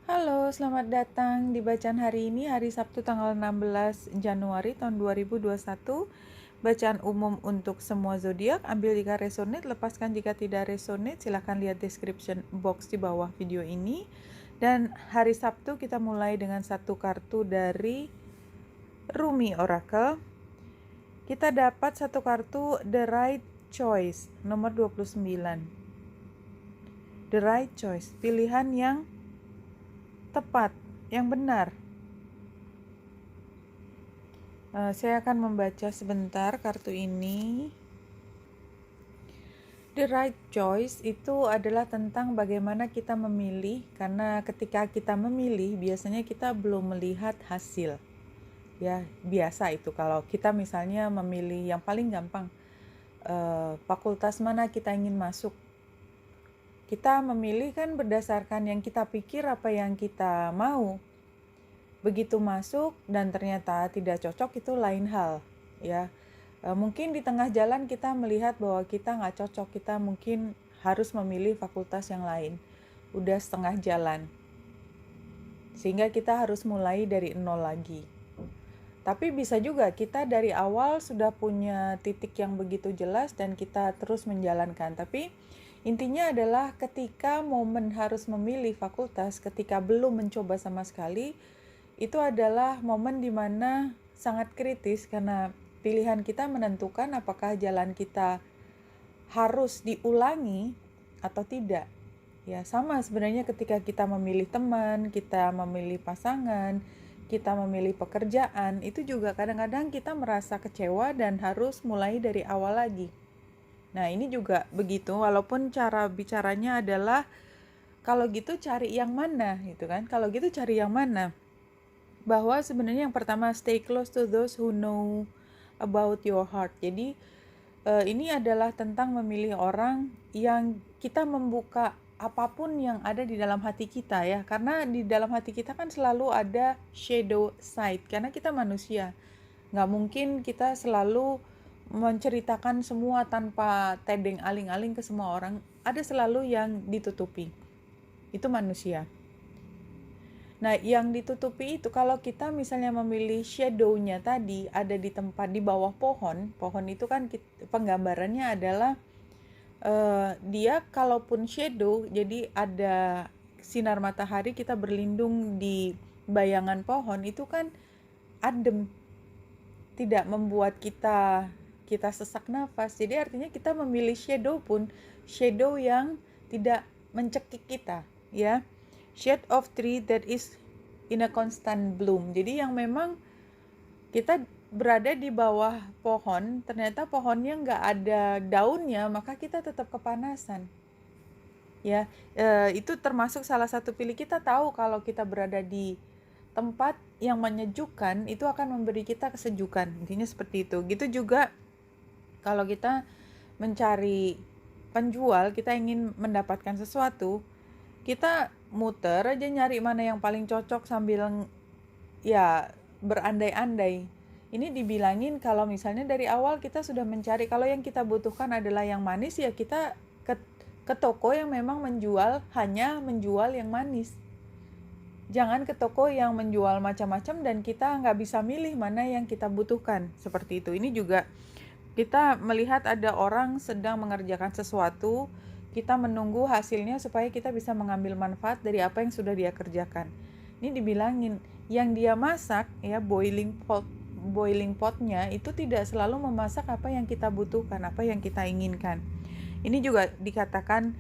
Halo, selamat datang di bacaan hari ini, hari Sabtu tanggal 16 Januari tahun 2021. Bacaan umum untuk semua zodiak, ambil jika resonate, lepaskan jika tidak resonate. Silahkan lihat description box di bawah video ini. Dan hari Sabtu kita mulai dengan satu kartu dari Rumi Oracle. Kita dapat satu kartu The Right Choice, nomor 29. The Right Choice, pilihan yang tepat, yang benar. Saya akan membaca sebentar kartu ini. The right choice itu adalah tentang bagaimana kita memilih, karena ketika kita memilih biasanya kita belum melihat hasil. Ya, biasa itu kalau kita misalnya memilih yang paling gampang, fakultas mana kita ingin masuk. Kita memilih kan berdasarkan yang kita pikir, apa yang kita mau. Begitu masuk dan ternyata tidak cocok, itu lain hal, ya. Mungkin di tengah jalan kita melihat bahwa kita nggak cocok, kita mungkin harus memilih fakultas yang lain. Udah setengah jalan, sehingga kita harus mulai dari nol lagi. Tapi bisa juga kita dari awal sudah punya titik yang begitu jelas dan kita terus menjalankan. Tapi intinya adalah ketika momen harus memilih fakultas, ketika belum mencoba sama sekali, itu adalah momen dimana sangat kritis karena pilihan kita menentukan apakah jalan kita harus diulangi atau tidak. Ya, sama sebenarnya ketika kita memilih teman, kita memilih pasangan, kita memilih pekerjaan, itu juga kadang-kadang kita merasa kecewa dan harus mulai dari awal lagi. Nah, ini juga begitu, walaupun cara bicaranya adalah kalau gitu cari yang mana, gitu kan? Kalau gitu cari yang mana? Bahwa sebenarnya yang pertama, stay close to those who know about your heart. Jadi ini adalah tentang memilih orang yang kita membuka apapun yang ada di dalam hati kita, ya. Karena di dalam hati kita kan selalu ada shadow side, karena kita manusia. Nggak mungkin kita selalu menceritakan semua tanpa tedeng aling-aling ke semua orang. Ada selalu yang ditutupi. Itu manusia. Nah, yang ditutupi itu kalau kita misalnya memilih shadow-nya tadi ada di tempat di bawah pohon. Pohon itu kan penggambarannya adalah dia kalaupun shadow, jadi ada sinar matahari, kita berlindung di bayangan pohon, itu kan adem, tidak membuat kita sesak nafas. Jadi artinya kita memilih shadow pun shadow yang tidak mencekik kita, ya. Shade of tree that is in a constant bloom. Jadi yang memang kita berada di bawah pohon, ternyata pohonnya nggak ada daunnya, maka kita tetap kepanasan. Ya, itu termasuk salah satu pilih. Kita tahu kalau kita berada di tempat yang menyejukkan, itu akan memberi kita kesejukan. Intinya seperti itu. Gitu juga kalau kita mencari penjual, kita ingin mendapatkan sesuatu, kita muter aja nyari mana yang paling cocok sambil ya berandai-andai. Ini dibilangin kalau misalnya dari awal kita sudah mencari, kalau yang kita butuhkan adalah yang manis, ya kita ke toko yang memang hanya menjual yang manis. Jangan ke toko yang menjual macam-macam dan kita nggak bisa milih mana yang kita butuhkan. Seperti itu. Ini juga kita melihat ada orang sedang mengerjakan sesuatu, kita menunggu hasilnya supaya kita bisa mengambil manfaat dari apa yang sudah dia kerjakan. Ini dibilangin yang dia masak, ya, boiling potnya itu tidak selalu memasak apa yang kita butuhkan, apa yang kita inginkan. Ini juga dikatakan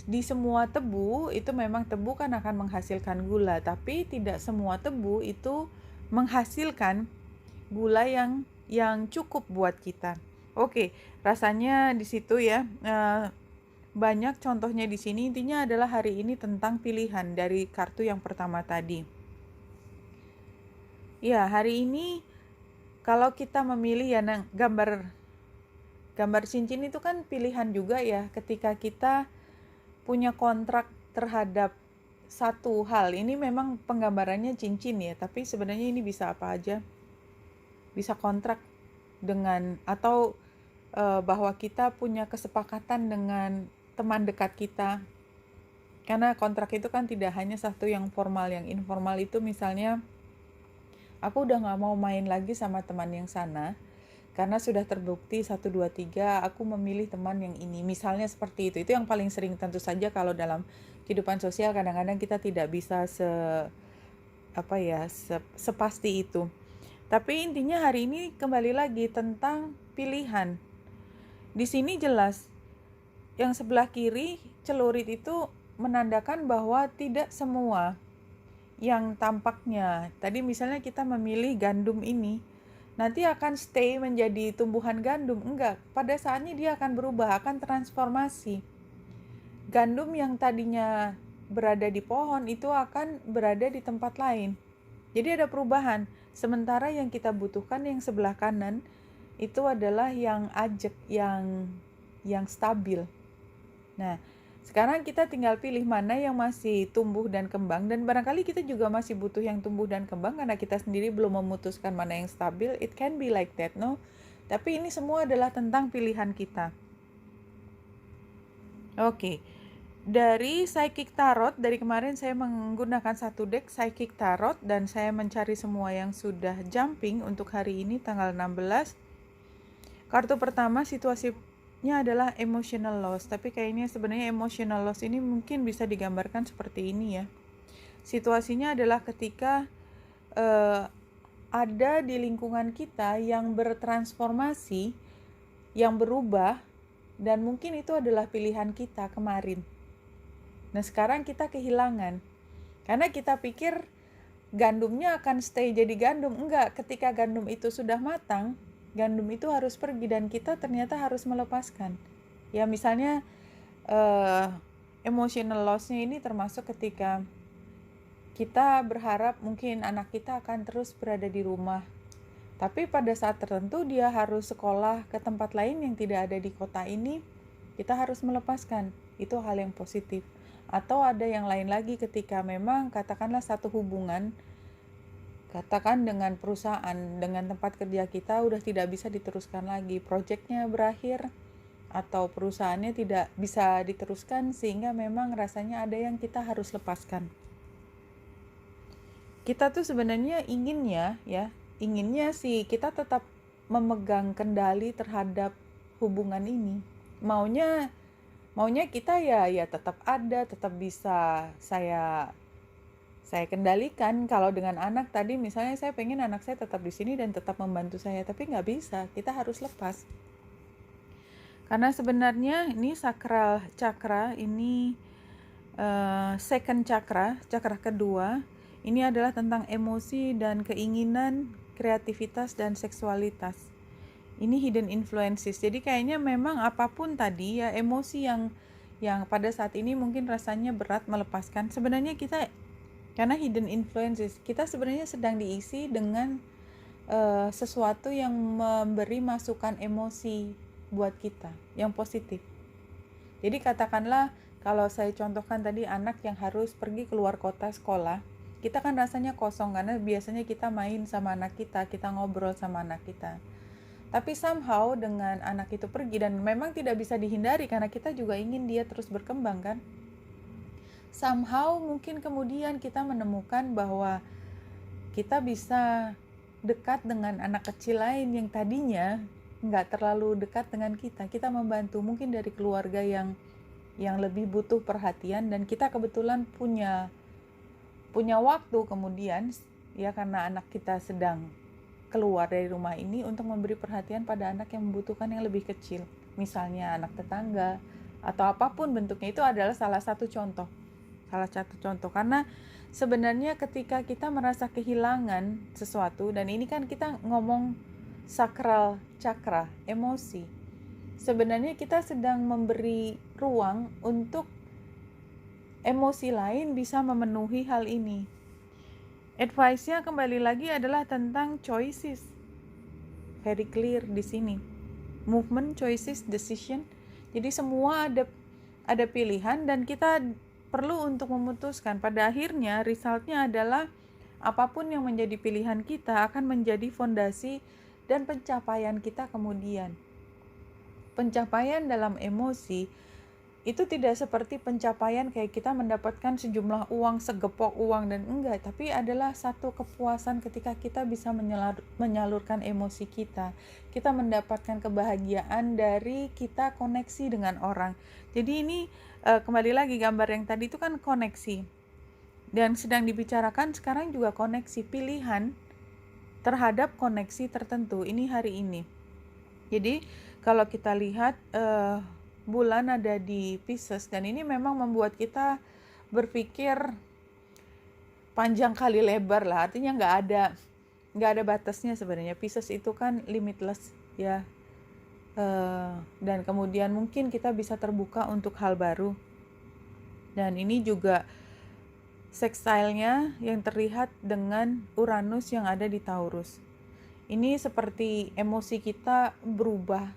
di semua tebu itu memang tebu kan akan menghasilkan gula, tapi tidak semua tebu itu menghasilkan gula yang cukup buat kita. Oke, rasanya di situ ya. Banyak contohnya di sini. Intinya adalah hari ini tentang pilihan dari kartu yang pertama tadi. Ya, hari ini kalau kita memilih ya, gambar cincin itu kan pilihan juga ya. Ketika kita punya kontrak terhadap satu hal, ini memang penggambarannya cincin ya, tapi sebenarnya ini bisa apa aja. Bisa kontrak dengan atau bahwa kita punya kesepakatan dengan teman dekat kita, Karena kontrak itu kan tidak hanya satu yang formal, yang informal itu misalnya aku udah gak mau main lagi sama teman yang sana karena sudah terbukti 1, 2, 3 aku memilih teman yang ini. Misalnya seperti itu yang paling sering. Tentu saja kalau dalam kehidupan sosial kadang-kadang kita tidak bisa sepasti itu. Tapi intinya hari ini kembali lagi tentang pilihan. Di sini jelas yang sebelah kiri celurit itu menandakan bahwa tidak semua yang tampaknya tadi misalnya kita memilih gandum ini nanti akan stay menjadi tumbuhan gandum. Enggak, pada saatnya dia akan berubah, akan transformasi. Gandum yang tadinya berada di pohon itu akan berada di tempat lain. Jadi ada perubahan. Sementara yang kita butuhkan yang sebelah kanan itu adalah yang ajek, yang stabil. Nah, sekarang kita tinggal pilih mana yang masih tumbuh dan kembang, dan barangkali kita juga masih butuh yang tumbuh dan kembang karena kita sendiri belum memutuskan mana yang stabil. It can be like that, no? Tapi ini semua adalah tentang pilihan kita. Oke. Dari Psychic Tarot, dari kemarin saya menggunakan satu deck Psychic Tarot dan saya mencari semua yang sudah jumping untuk hari ini tanggal 16. Kartu pertama situasinya adalah emotional loss, tapi kayaknya sebenarnya emotional loss ini mungkin bisa digambarkan seperti ini ya. Situasinya adalah ketika ada di lingkungan kita yang bertransformasi, yang berubah, dan mungkin itu adalah pilihan kita kemarin. Nah sekarang kita kehilangan, karena kita pikir gandumnya akan stay jadi gandum. Enggak, ketika gandum itu sudah matang, gandum itu harus pergi dan kita ternyata harus melepaskan. Ya misalnya emotional loss-nya ini termasuk ketika kita berharap mungkin anak kita akan terus berada di rumah. Tapi pada saat tertentu dia harus sekolah ke tempat lain yang tidak ada di kota ini, kita harus melepaskan. Itu hal yang positif. Atau ada yang lain lagi ketika memang katakanlah satu hubungan, katakan dengan perusahaan, dengan tempat kerja kita udah tidak bisa diteruskan lagi, proyeknya berakhir atau perusahaannya tidak bisa diteruskan sehingga memang rasanya ada yang kita harus lepaskan. Kita tuh sebenarnya inginnya sih kita tetap memegang kendali terhadap hubungan ini. Maunya kita ya tetap ada, tetap bisa saya kendalikan. Kalau dengan anak tadi misalnya saya pengen anak saya tetap di sini dan tetap membantu saya, tapi nggak bisa, kita harus lepas. Karena sebenarnya ini sakral chakra, ini second chakra kedua, ini adalah tentang emosi dan keinginan, kreativitas dan seksualitas. Ini hidden influences. Jadi kayaknya memang apapun tadi ya emosi yang pada saat ini mungkin rasanya berat melepaskan. Sebenarnya kita karena hidden influences, kita sebenarnya sedang diisi dengan sesuatu yang memberi masukan emosi buat kita yang positif. Jadi katakanlah kalau saya contohkan tadi anak yang harus pergi keluar kota sekolah, kita kan rasanya kosong karena biasanya kita main sama anak kita ngobrol sama anak kita. Tapi somehow dengan anak itu pergi, dan memang tidak bisa dihindari karena kita juga ingin dia terus berkembang kan. Somehow mungkin kemudian kita menemukan bahwa kita bisa dekat dengan anak kecil lain yang tadinya nggak terlalu dekat dengan kita. Kita membantu mungkin dari keluarga yang lebih butuh perhatian, dan kita kebetulan punya waktu kemudian ya karena anak kita sedang keluar dari rumah ini untuk memberi perhatian pada anak yang membutuhkan yang lebih kecil, misalnya anak tetangga atau apapun bentuknya. Itu adalah salah satu contoh karena sebenarnya ketika kita merasa kehilangan sesuatu, dan ini kan kita ngomong sakral chakra, emosi, sebenarnya kita sedang memberi ruang untuk emosi lain bisa memenuhi hal ini. Advice-nya kembali lagi adalah tentang choices. Very clear di sini. Movement, choices, decision. Jadi semua ada pilihan dan kita perlu untuk memutuskan. Pada akhirnya resultnya adalah apapun yang menjadi pilihan kita akan menjadi fondasi dan pencapaian kita kemudian. Pencapaian dalam emosi itu tidak seperti pencapaian kayak kita mendapatkan sejumlah uang, segepok uang dan enggak, tapi adalah satu kepuasan ketika kita bisa menyalurkan emosi kita. Kita mendapatkan kebahagiaan dari kita koneksi dengan orang. Jadi ini kembali lagi gambar yang tadi itu kan koneksi. Dan sedang dibicarakan sekarang juga koneksi, pilihan terhadap koneksi tertentu. Ini hari ini. Jadi kalau kita lihat bulan ada di Pisces, dan ini memang membuat kita berpikir panjang kali lebar lah, artinya nggak ada batasnya sebenarnya. Pisces itu kan limitless ya, dan kemudian mungkin kita bisa terbuka untuk hal baru. Dan ini juga sextile-nya yang terlihat dengan Uranus yang ada di Taurus. Ini seperti emosi kita berubah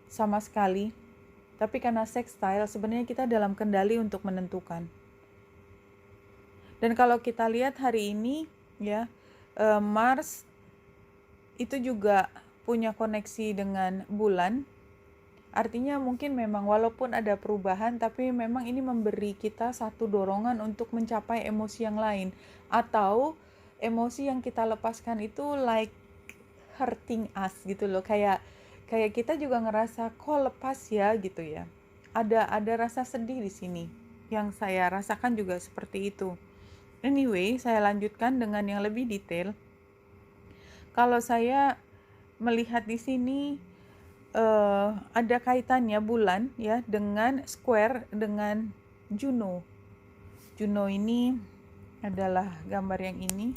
sama sekali, tapi karena sextile sebenarnya kita dalam kendali untuk menentukan. Dan kalau kita lihat hari ini ya, Mars itu juga punya koneksi dengan bulan. Artinya mungkin memang walaupun ada perubahan, tapi memang ini memberi kita satu dorongan untuk mencapai emosi yang lain, atau emosi yang kita lepaskan itu like hurting us gitu loh, kayak kita juga ngerasa kok lepas ya gitu ya. Ada rasa sedih di sini yang saya rasakan juga seperti itu. Anyway, saya lanjutkan dengan yang lebih detail. Kalau saya melihat di sini ada kaitannya bulan ya dengan square dengan Juno. Juno ini adalah gambar yang ini.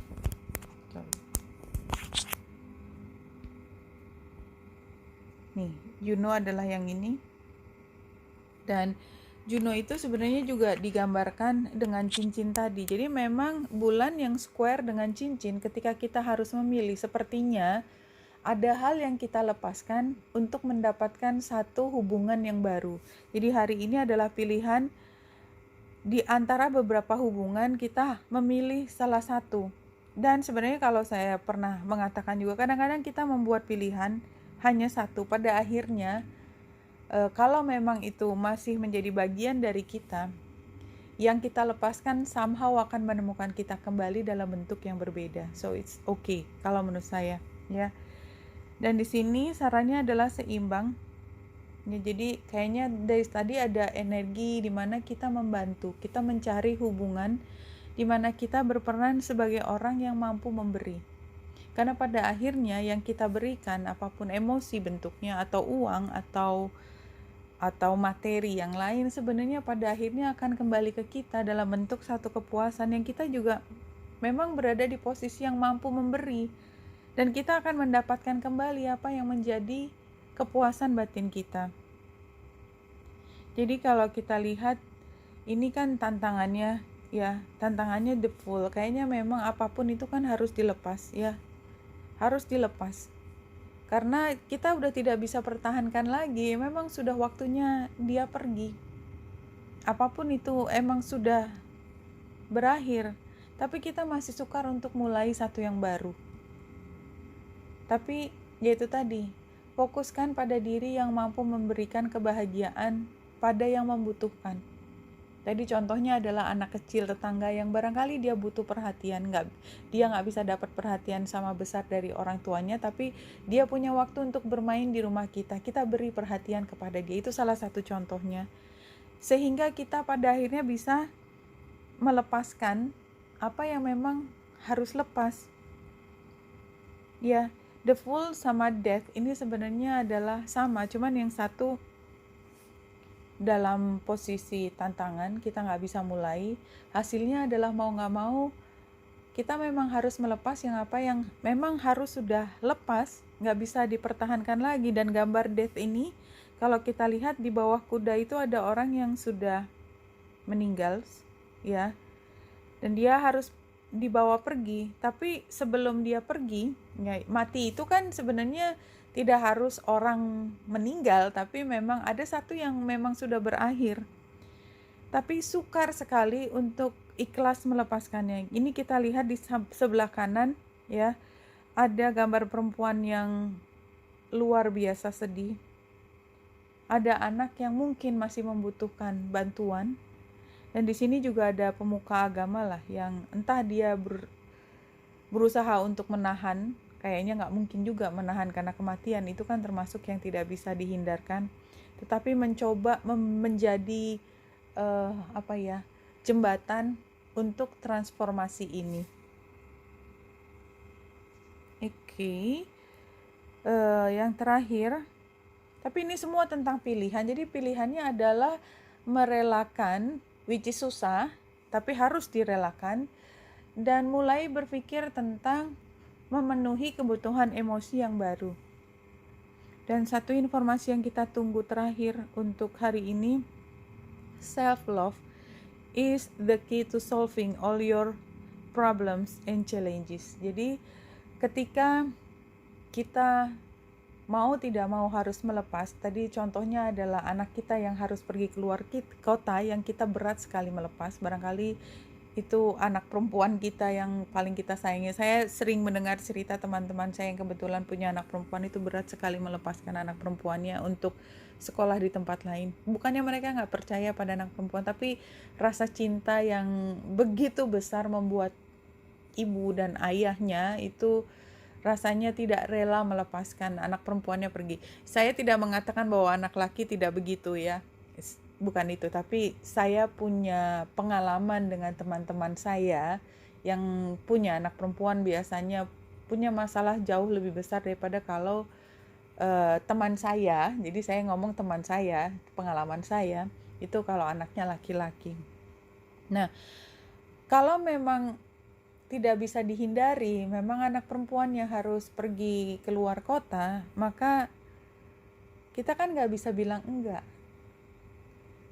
Nih, Juno adalah yang ini. Dan Juno itu sebenarnya juga digambarkan dengan cincin tadi. Jadi memang bulan yang square dengan cincin, ketika kita harus memilih, sepertinya ada hal yang kita lepaskan untuk mendapatkan satu hubungan yang baru. Jadi hari ini adalah pilihan di antara beberapa hubungan, kita memilih salah satu. Dan sebenarnya kalau saya pernah mengatakan juga, kadang-kadang kita membuat pilihan hanya satu, pada akhirnya kalau memang itu masih menjadi bagian dari kita, yang kita lepaskan somehow akan menemukan kita kembali dalam bentuk yang berbeda. So it's okay kalau menurut saya ya. Dan di sini sarannya adalah seimbang ya. Jadi kayaknya dari tadi ada energi di mana kita membantu, kita mencari hubungan di mana kita berperan sebagai orang yang mampu memberi. Karena pada akhirnya yang kita berikan, apapun emosi bentuknya, atau uang, atau materi yang lain, sebenarnya pada akhirnya akan kembali ke kita dalam bentuk satu kepuasan yang kita juga memang berada di posisi yang mampu memberi. Dan kita akan mendapatkan kembali apa yang menjadi kepuasan batin kita. Jadi kalau kita lihat, ini kan tantangannya ya, tantangannya the Fool. Kayaknya memang apapun itu kan harus dilepas ya. Harus dilepas. Karena kita udah tidak bisa pertahankan lagi, memang sudah waktunya dia pergi. Apapun itu emang sudah berakhir, tapi kita masih sukar untuk mulai satu yang baru. Tapi yaitu tadi, fokuskan pada diri yang mampu memberikan kebahagiaan pada yang membutuhkan. Tadi contohnya adalah anak kecil tetangga yang barangkali dia butuh perhatian, dia nggak bisa dapat perhatian sama besar dari orang tuanya, tapi dia punya waktu untuk bermain di rumah kita beri perhatian kepada dia. Itu salah satu contohnya, sehingga kita pada akhirnya bisa melepaskan apa yang memang harus lepas ya. The Fool sama Death ini sebenarnya adalah sama, cuman yang satu dalam posisi tantangan, kita nggak bisa mulai. Hasilnya adalah mau nggak mau, kita memang harus melepas yang apa yang memang harus sudah lepas, nggak bisa dipertahankan lagi. Dan gambar Death ini, kalau kita lihat di bawah kuda itu ada orang yang sudah meninggal ya, dan dia harus dibawa pergi. Tapi sebelum dia pergi ya, mati itu kan sebenarnya tidak harus orang meninggal, tapi memang ada satu yang memang sudah berakhir. Tapi sukar sekali untuk ikhlas melepaskannya. Ini kita lihat di sebelah kanan ya, ada gambar perempuan yang luar biasa sedih. ada anak yang mungkin masih membutuhkan bantuan. Dan di sini juga ada pemuka agama lah yang entah dia berusaha untuk menahan, kayaknya nggak mungkin juga menahan karena kematian itu kan termasuk yang tidak bisa dihindarkan, tetapi mencoba menjadi jembatan untuk transformasi ini. Oke. Yang terakhir, tapi ini semua tentang pilihan. Jadi pilihannya adalah merelakan, which is susah, tapi harus direlakan, dan mulai berpikir tentang memenuhi kebutuhan emosi yang baru. Dan satu informasi yang kita tunggu terakhir untuk hari ini, self-love is the key to solving all your problems and challenges. Jadi ketika kita mau tidak mau harus melepas, tadi contohnya adalah anak kita yang harus pergi keluar kota yang kita berat sekali melepas, barangkali itu anak perempuan kita yang paling kita sayangi. Saya sering mendengar cerita teman-teman saya yang kebetulan punya anak perempuan, itu berat sekali melepaskan anak perempuannya untuk sekolah di tempat lain. Bukannya mereka nggak percaya pada anak perempuan, tapi rasa cinta yang begitu besar membuat ibu dan ayahnya itu rasanya tidak rela melepaskan anak perempuannya pergi. Saya tidak mengatakan bahwa anak laki tidak begitu ya, bukan itu, tapi saya punya pengalaman dengan teman-teman saya yang punya anak perempuan, biasanya punya masalah jauh lebih besar daripada kalau teman saya. Jadi saya ngomong teman saya, pengalaman saya itu kalau anaknya laki-laki. Nah, kalau memang tidak bisa dihindari, memang anak perempuan yang harus pergi keluar kota, maka kita kan nggak bisa bilang enggak.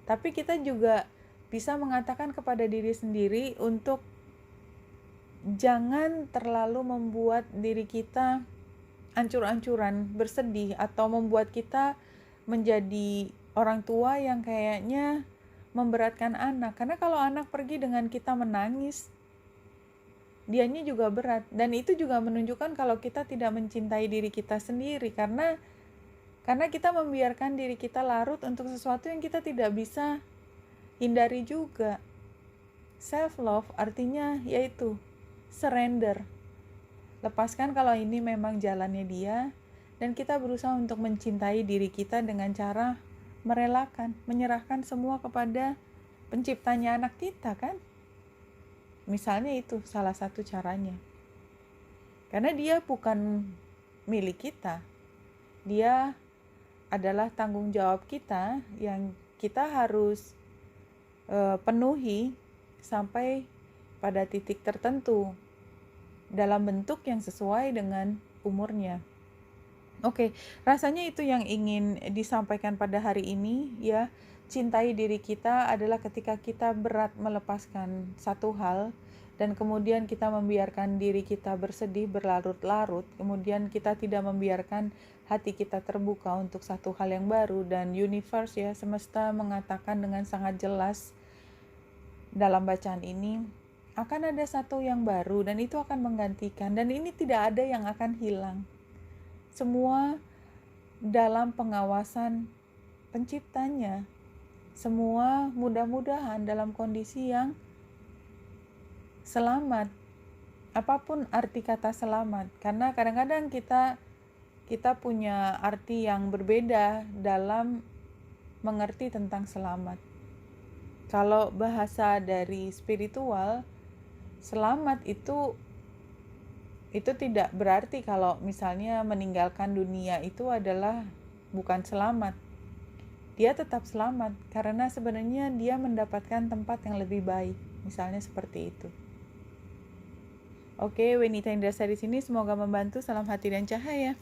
Tapi kita juga bisa mengatakan kepada diri sendiri untuk jangan terlalu membuat diri kita ancur-ancuran, bersedih, atau membuat kita menjadi orang tua yang kayaknya memberatkan anak. Karena kalau anak pergi dengan kita menangis, dianya juga berat, dan itu juga menunjukkan kalau kita tidak mencintai diri kita sendiri, karena kita membiarkan diri kita larut untuk sesuatu yang kita tidak bisa hindari juga. Self love artinya yaitu surrender, lepaskan kalau ini memang jalannya dia, dan kita berusaha untuk mencintai diri kita dengan cara merelakan, menyerahkan semua kepada penciptanya anak kita kan. Misalnya itu salah satu caranya. Karena dia bukan milik kita. Dia adalah tanggung jawab kita yang kita harus penuhi sampai pada titik tertentu dalam bentuk yang sesuai dengan umurnya. Oke, rasanya itu yang ingin disampaikan pada hari ini ya. Cintai diri kita adalah ketika kita berat melepaskan satu hal, dan kemudian kita membiarkan diri kita bersedih berlarut-larut, kemudian kita tidak membiarkan hati kita terbuka untuk satu hal yang baru, dan universe ya, semesta mengatakan dengan sangat jelas dalam bacaan ini, akan ada satu yang baru dan itu akan menggantikan, dan ini tidak ada yang akan hilang. Semua dalam pengawasan penciptanya. Semua mudah-mudahan dalam kondisi yang selamat. Apapun arti kata selamat, karena kadang-kadang kita punya arti yang berbeda dalam mengerti tentang selamat. Kalau bahasa dari spiritual, selamat itu tidak berarti kalau misalnya meninggalkan dunia itu adalah bukan selamat. Dia tetap selamat karena sebenarnya dia mendapatkan tempat yang lebih baik, misalnya seperti itu. Oke, Wenita Indrasari di sini, semoga membantu. Salam hati dan cahaya.